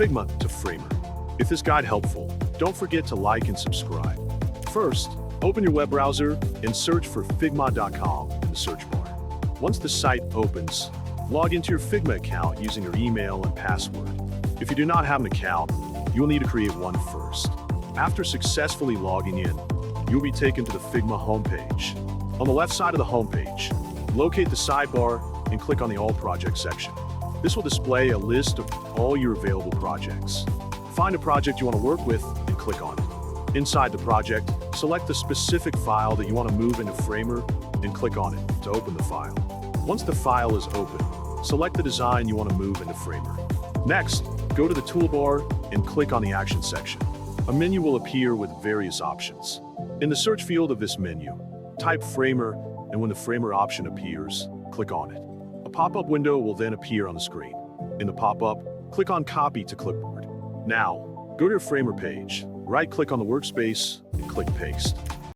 Figma to Framer. If this guide helpful, don't forget to like and subscribe. First, open your web browser and search for Figma.com in the search bar. Once the site opens, log into your Figma account using your email and password. If you do not have an account, you will need to create one first. After successfully logging in, you will be taken to the Figma homepage. On the left side of the homepage, locate the sidebar and click on the All Projects section. This will display a list of all your available projects. Find a project you want to work with and click on it. Inside the project, select the specific file that you want to move into Framer and click on it to open the file. Once the file is open, select the design you want to move into Framer. Next, go to the toolbar and click on the Action section. A menu will appear with various options. In the search field of this menu, type Framer, and when the Framer option appears, click on it. A pop-up window will then appear on the screen. In the pop-up, click on Copy to Clipboard. Now, go to your Framer page, right-click on the workspace, and click Paste.